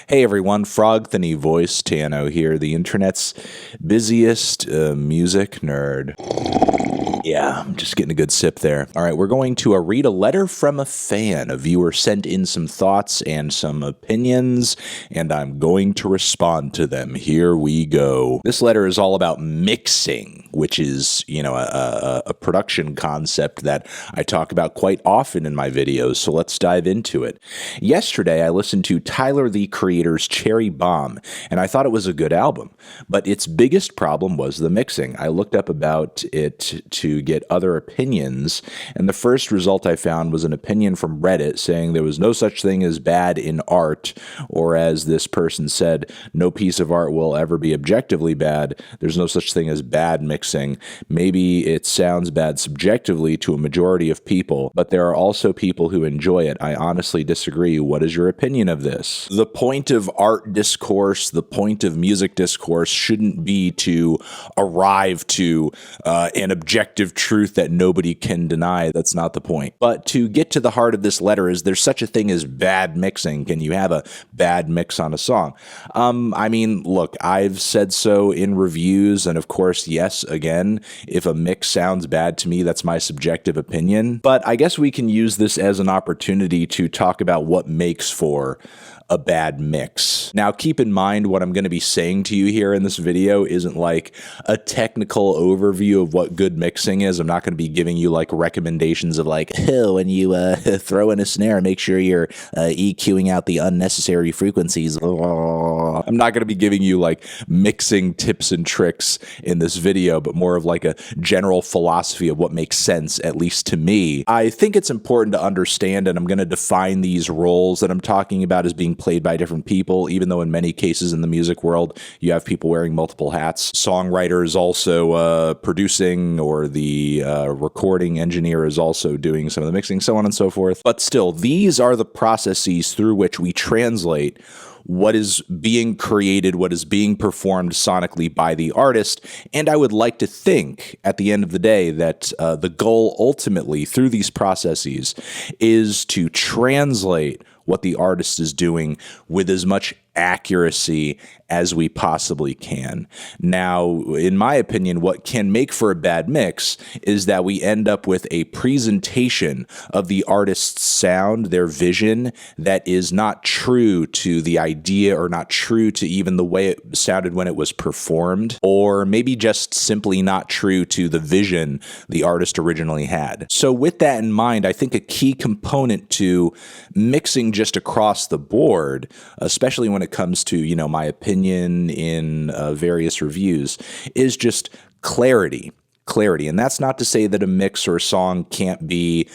Hey everyone, Frogthany Voice Tano here, the internet's busiest music nerd. Yeah, I'm just getting a good sip there. All right, we're going to read a letter from a fan. A viewer sent in some thoughts and some opinions, and I'm going to respond to them. Here we go. This letter is all about mixing, which is, a production concept that I talk about quite often in my videos, so let's dive into it. Yesterday, I listened to Tyler, the Creator's Cherry Bomb, and I thought it was a good album, but its biggest problem was the mixing. I looked up about it to get other opinions, and the first result I found was an opinion from Reddit saying there was no such thing as bad in art, or as this person said, no piece of art will ever be objectively bad. There's no such thing as bad mixing. Maybe it sounds bad subjectively to a majority of people, but there are also people who enjoy it. I honestly disagree. What is your opinion of this? The point of art discourse, the point of music discourse shouldn't be to arrive to an objective truth that nobody can deny. That's not the point. But to get to the heart of this letter, is there such a thing as bad mixing? Can you have a bad mix on a song? Look, I've said so in reviews, and of course, yes, again, if a mix sounds bad to me, that's my subjective opinion. But I guess we can use this as an opportunity to talk about what makes for a bad mix. Now, keep in mind what I'm going to be saying to you here in this video isn't like a technical overview of what good mixing is. I'm not going to be giving you like recommendations of like, oh, when you throw in a snare, make sure you're EQing out the unnecessary frequencies. I'm not going to be giving you like mixing tips and tricks in this video, but more of like a general philosophy of what makes sense, at least to me. I think it's important to understand, and I'm going to define these roles that I'm talking about as being played by different people, even though in many cases in the music world, you have people wearing multiple hats. Songwriters also producing, or the recording engineer is also doing some of the mixing, so on and so forth. But still, these are the processes through which we translate what is being created, what is being performed sonically by the artist. And I would like to think at the end of the day that the goal ultimately through these processes is to translate what the artist is doing with as much accuracy as we possibly can. Now, in my opinion, what can make for a bad mix is that we end up with a presentation of the artist's sound, their vision, that is not true to the idea or not true to even the way it sounded when it was performed, or maybe just simply not true to the vision the artist originally had. So with that in mind, I think a key component to mixing just across the board, especially when it comes to, my opinion in various reviews, is just clarity. And that's not to say that a mix or a song can't be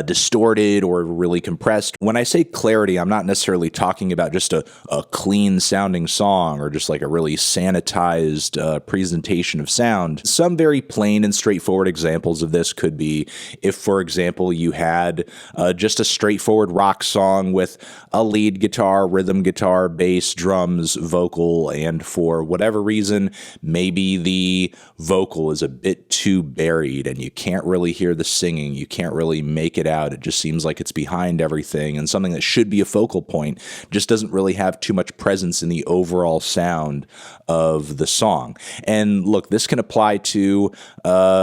distorted or really compressed. When I say clarity, I'm not necessarily talking about just a clean sounding song or just like a really sanitized presentation of sound. Some very plain and straightforward examples of this could be if, for example, you had just a straightforward rock song with a lead guitar, rhythm guitar, bass, drums, vocal, and for whatever reason, maybe the vocal is a bit too buried and you can't really hear the singing, you can't really make it out, it just seems like it's behind everything, and something that should be a focal point just doesn't really have too much presence in the overall sound of the song. And look, this can apply to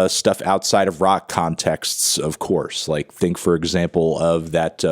stuff outside of rock contexts, of course. Like think, for example, of that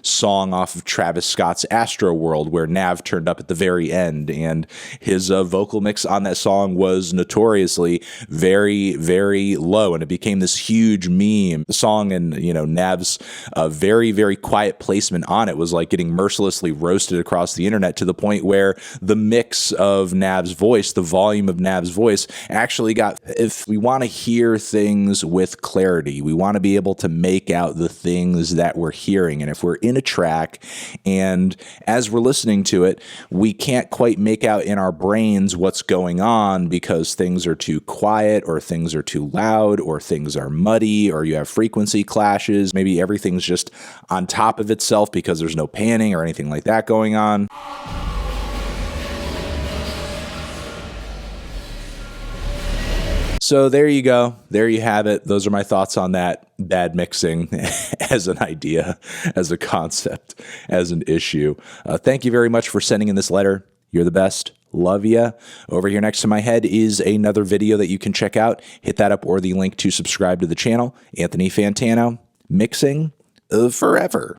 song off of Travis Scott's Astroworld where Nav turned up at the very end, and his vocal mix on that song was notoriously very, very low, and it became this huge meme. The song and, Nav's very, very quiet placement on it was like getting mercilessly roasted across the internet, to the point where the mix of Nav's voice, the volume of Nav's voice, actually got, if we want to hear things with clarity, we want to be able to make out the things that we're hearing. And if we're in a track and as we're listening to it, we can't quite make out in our brains what's going on because things are too quiet or things are too loud or things are muddy or you have frequency clashes, maybe everything's just on top of itself because there's no panning or anything like that going on. So there you go. There you have it. Those are my thoughts on that. Bad mixing as an idea, as a concept, as an issue. Thank you very much for sending in this letter. You're the best. Love ya. Over here next to my head is another video that you can check out. Hit that up or the link to subscribe to the channel. Anthony Fantano, mixing forever.